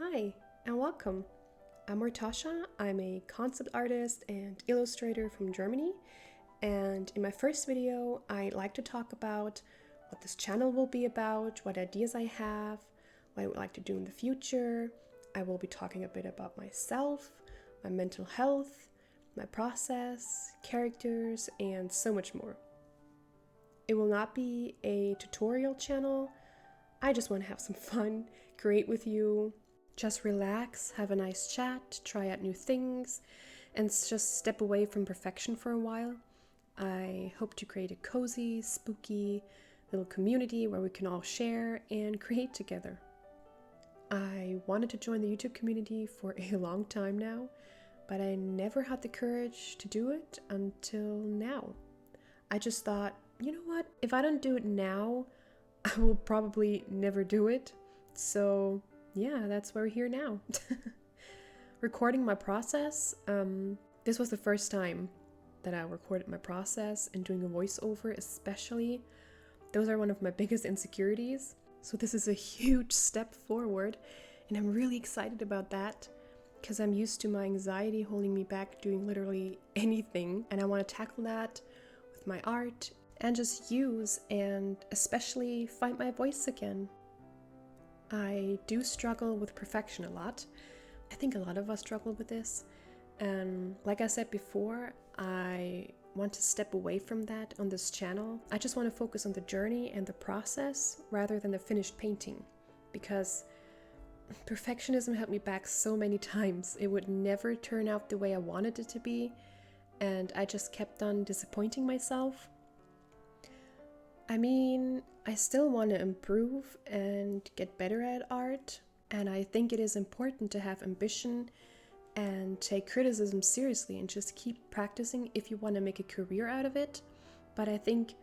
Hi, and welcome. I'm Martasha. I'm a concept artist and illustrator from Germany, and in my first video, I'd like to talk about what this channel will be about, what ideas I have, what I would like to do in the future. I will be talking a bit about myself, my mental health, my process, characters, and so much more. It will not be a tutorial channel. I just want to have some fun, create with you, just relax, have a nice chat, try out new things, and just step away from perfection for a while. I hope to create a cozy, spooky little community where we can all share and create together. I wanted to join the YouTube community for a long time now, but I never had the courage to do it until now. I just thought, you know what, if I don't do it now, I will probably never do it. So yeah, that's why we're here now. Recording my process, this was the first time that I recorded my process, and doing a voiceover especially. Those are one of my biggest insecurities. So this is a huge step forward, and I'm really excited about that because I'm used to my anxiety holding me back doing literally anything, and I want to tackle that with my art and just use and especially find my voice again. I do struggle with perfection a lot. I think a lot of us struggle with this. And like I said before, I want to step away from that on this channel. I just want to focus on the journey and the process rather than the finished painting, because perfectionism held me back so many times. It would never turn out the way I wanted it to be, and I just kept on disappointing myself. I mean, I still want to improve and get better at art, and I think it is important to have ambition and take criticism seriously and just keep practicing if you want to make a career out of it. But I think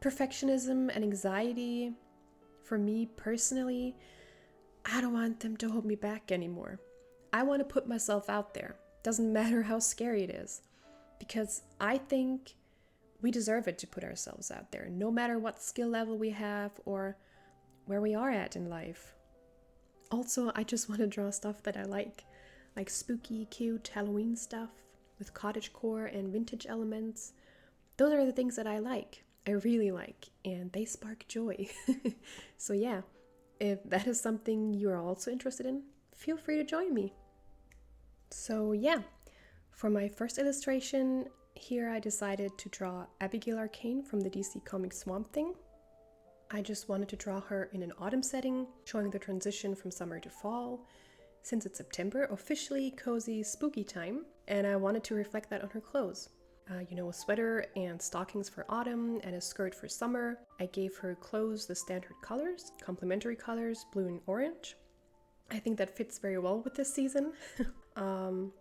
perfectionism and anxiety, for me personally, I don't want them to hold me back anymore. I want to put myself out there. Doesn't matter how scary it is, because I think we deserve it to put ourselves out there, no matter what skill level we have or where we are at in life. Also, I just want to draw stuff that I like spooky, cute Halloween stuff with cottagecore and vintage elements. Those are the things that I like. I really like, and they spark joy. So yeah, if that is something you are also interested in, feel free to join me. So yeah, for my first illustration, here I decided to draw Abigail Arcane from the DC Comics Swamp Thing. I just wanted to draw her in an autumn setting, showing the transition from summer to fall, since it's September, officially cozy, spooky time, and I wanted to reflect that on her clothes. A sweater and stockings for autumn and a skirt for summer. I gave her clothes the standard colors, complementary colors, blue and orange. I think that fits very well with this season. One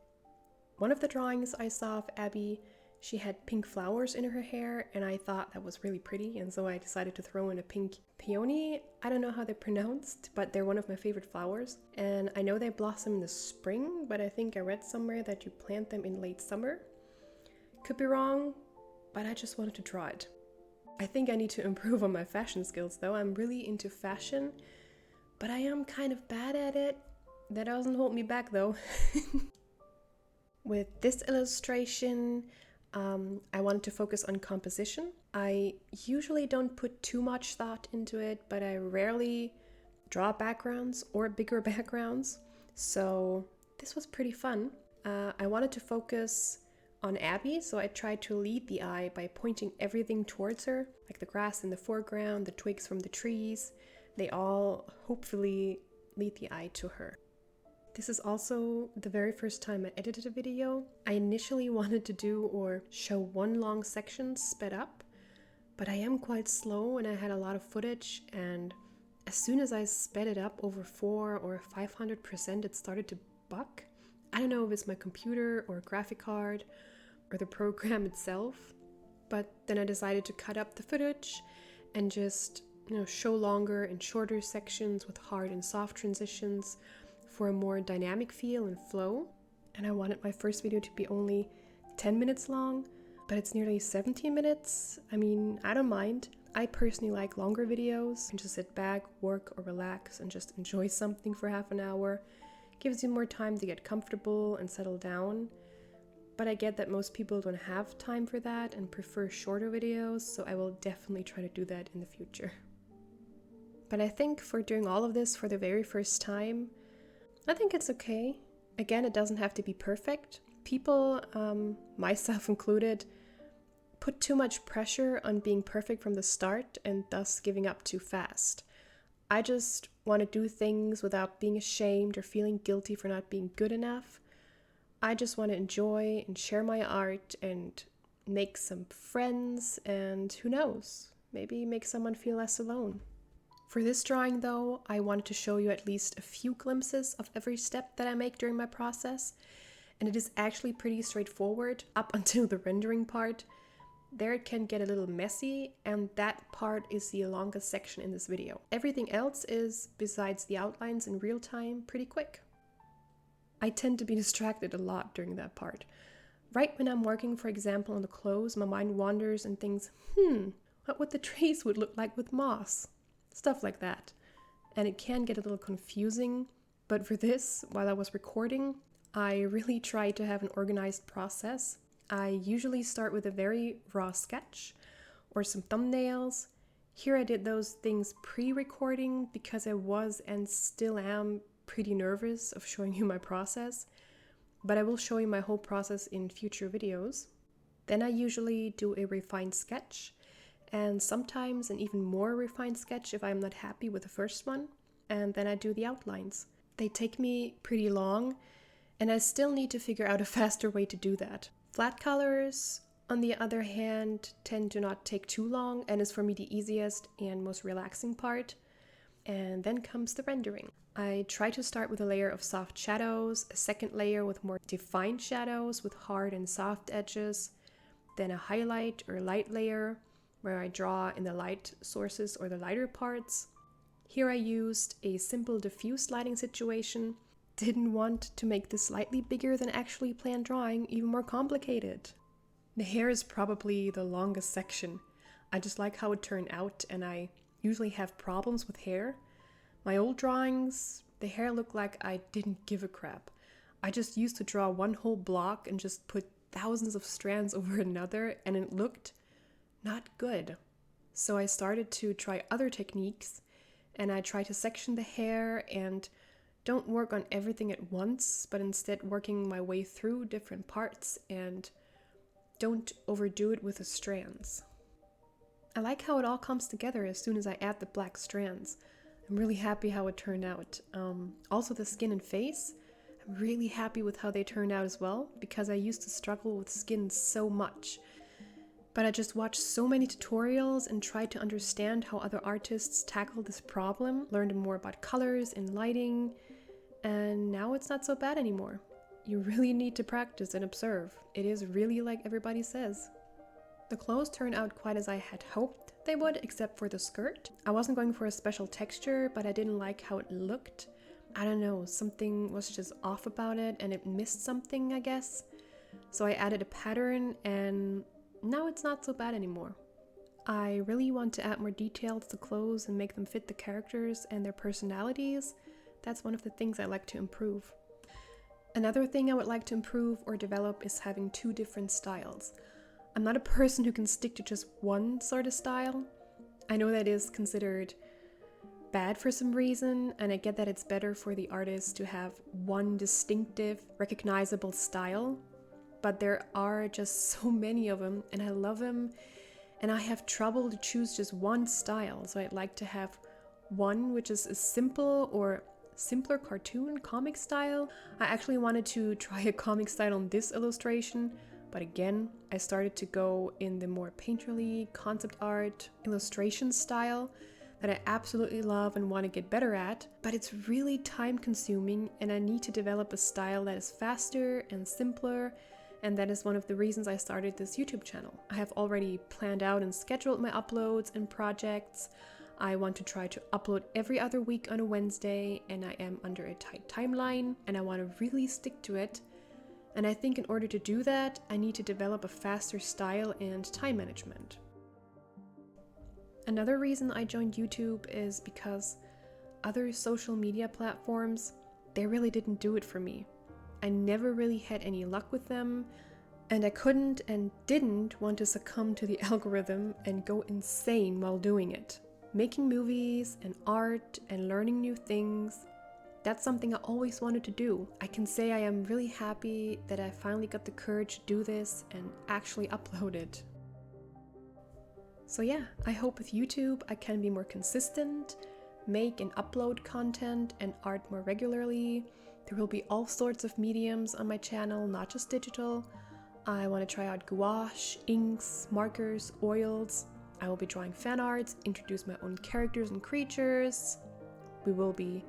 of the drawings I saw of Abby, she had pink flowers in her hair, and I thought that was really pretty, and so I decided to throw in a pink peony. I don't know how they're pronounced, but they're one of my favorite flowers, and I know they blossom in the spring, but I think I read somewhere that you plant them in late summer. Could be wrong, but I just wanted to draw it. I think I need to improve on my fashion skills though. I'm really into fashion, but I am kind of bad at it. That doesn't hold me back though. With this illustration, I wanted to focus on composition. I usually don't put too much thought into it, but I rarely draw backgrounds or bigger backgrounds, so this was pretty fun. I wanted to focus on Abby, so I tried to lead the eye by pointing everything towards her, like the grass in the foreground, the twigs from the trees. They all hopefully lead the eye to her. This is also the very first time I edited a video. I initially wanted to do or show one long section sped up, but I am quite slow and I had a lot of footage, and as soon as I sped it up over 400 or 500%, it started to buck. I don't know if it's my computer or graphic card or the program itself, but then I decided to cut up the footage and just show longer and shorter sections with hard and soft transitions for a more dynamic feel and flow. And I wanted my first video to be only 10 minutes long, but it's nearly 17 minutes. I mean, I don't mind. I personally like longer videos and just sit back, work, or relax and just enjoy something for half an hour. Gives you more time to get comfortable and settle down. But I get that most people don't have time for that and prefer shorter videos, so I will definitely try to do that in the future. But I think for doing all of this for the very first time, I think it's okay. Again, it doesn't have to be perfect. People, myself included, put too much pressure on being perfect from the start and thus giving up too fast. I just want to do things without being ashamed or feeling guilty for not being good enough. I just want to enjoy and share my art and make some friends and who knows, maybe make someone feel less alone. For this drawing though, I wanted to show you at least a few glimpses of every step that I make during my process, and it is actually pretty straightforward up until the rendering part. There it can get a little messy, and that part is the longest section in this video. Everything else is, besides the outlines in real time, pretty quick. I tend to be distracted a lot during that part. Right when I'm working, for example, on the clothes, my mind wanders and thinks, what would the trees would look like with moss? Stuff like that. And it can get a little confusing, but for this, while I was recording, I really tried to have an organized process. I usually start with a very raw sketch or some thumbnails. Here I did those things pre-recording because I was and still am pretty nervous of showing you my process, but I will show you my whole process in future videos. Then I usually do a refined sketch, and sometimes an even more refined sketch if I'm not happy with the first one, and then I do the outlines. They take me pretty long, and I still need to figure out a faster way to do that. Flat colors, on the other hand, tend to not take too long and is for me the easiest and most relaxing part. And then comes the rendering. I try to start with a layer of soft shadows, a second layer with more defined shadows with hard and soft edges, then a highlight or light layer where I draw in the light sources or the lighter parts. Here I used a simple diffuse lighting situation. Didn't want to make this slightly bigger than actually planned drawing even more complicated. The hair is probably the longest section. I just like how it turned out, and I usually have problems with hair. My old drawings, the hair looked like I didn't give a crap. I just used to draw one whole block and just put thousands of strands over another, and it looked not good. So I started to try other techniques, and I tried to section the hair and don't work on everything at once, but instead working my way through different parts and don't overdo it with the strands. I like how it all comes together as soon as I add the black strands. I'm really happy how it turned out. Also the skin and face, I'm really happy with how they turned out as well, because I used to struggle with skin so much. But I just watched so many tutorials and tried to understand how other artists tackle this problem, learned more about colors and lighting, and now it's not so bad anymore. You really need to practice and observe. It is really like everybody says. The clothes turned out quite as I had hoped they would, except for the skirt. I wasn't going for a special texture, but I didn't like how it looked. I don't know, something was just off about it and it missed something, I guess. So I added a pattern and now it's not so bad anymore. I really want to add more details to clothes and make them fit the characters and their personalities. That's one of the things I like to improve. Another thing I would like to improve or develop is having two different styles. I'm not a person who can stick to just one sort of style. I know that is considered bad for some reason, and I get that it's better for the artist to have one distinctive, recognizable style, but there are just so many of them, and I love them, and I have trouble to choose just one style, so I'd like to have one which is a simple or simpler cartoon comic style. I actually wanted to try a comic style on this illustration, but again, I started to go in the more painterly concept art illustration style that I absolutely love and want to get better at, but it's really time consuming and I need to develop a style that is faster and simpler, and that is one of the reasons I started this YouTube channel. I have already planned out and scheduled my uploads and projects. I want to try to upload every other week on a Wednesday, and I am under a tight timeline and I want to really stick to it. And I think in order to do that, I need to develop a faster style and time management. Another reason I joined YouTube is because other social media platforms, they really didn't do it for me. I never really had any luck with them, and I couldn't and didn't want to succumb to the algorithm and go insane while doing it. Making movies and art and learning new things, that's something I always wanted to do. I can say I am really happy that I finally got the courage to do this and actually upload it. So yeah, I hope with YouTube I can be more consistent, make and upload content and art more regularly. There will be all sorts of mediums on my channel, not just digital. I want to try out gouache, inks, markers, oils. I will be drawing fan arts, introduce my own characters and creatures. We will be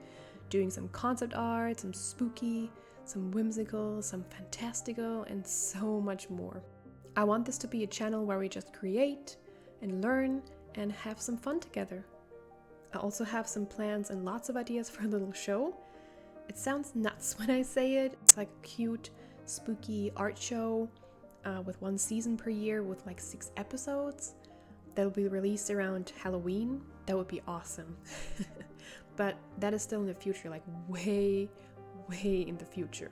doing some concept art, some spooky, some whimsical, some fantastical, and so much more. I want this to be a channel where we just create and learn and have some fun together. I also have some plans and lots of ideas for a little show. It sounds nuts when I say it. It's like a cute, spooky art show with 1 season per year with like 6 episodes. That'll be released around Halloween. That would be awesome. But that is still in the future, like way, way in the future.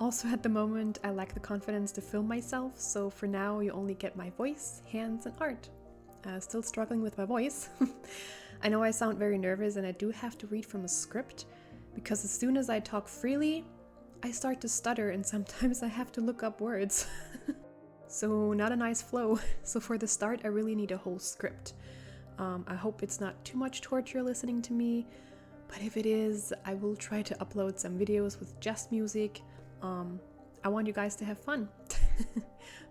Also at the moment, I lack the confidence to film myself, so for now you only get my voice, hands, and art. Still struggling with my voice. I know I sound very nervous and I do have to read from a script, because as soon as I talk freely, I start to stutter and sometimes I have to look up words. So not a nice flow. So for the start, I really need a whole script. I hope it's not too much torture listening to me, but if it is, I will try to upload some videos with just music. I want you guys to have fun.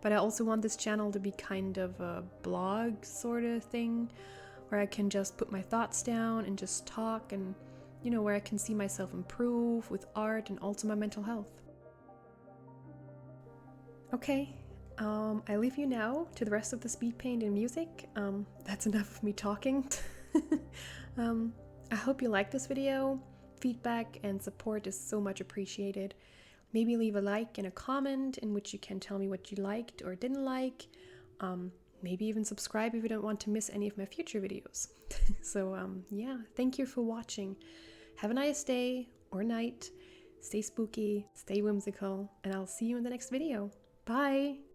But I also want this channel to be kind of a blog sort of thing, where I can just put my thoughts down and just talk, and you know, where I can see myself improve with art and also my mental health. Okay, I leave you now to the rest of the speed paint and music. That's enough of me talking. I hope you liked this video. Feedback and support is so much appreciated. Maybe leave a like and a comment in which you can tell me what you liked or didn't like. Maybe even subscribe if you don't want to miss any of my future videos. So yeah, thank you for watching. Have a nice day or night. Stay spooky, stay whimsical, and I'll see you in the next video. Bye!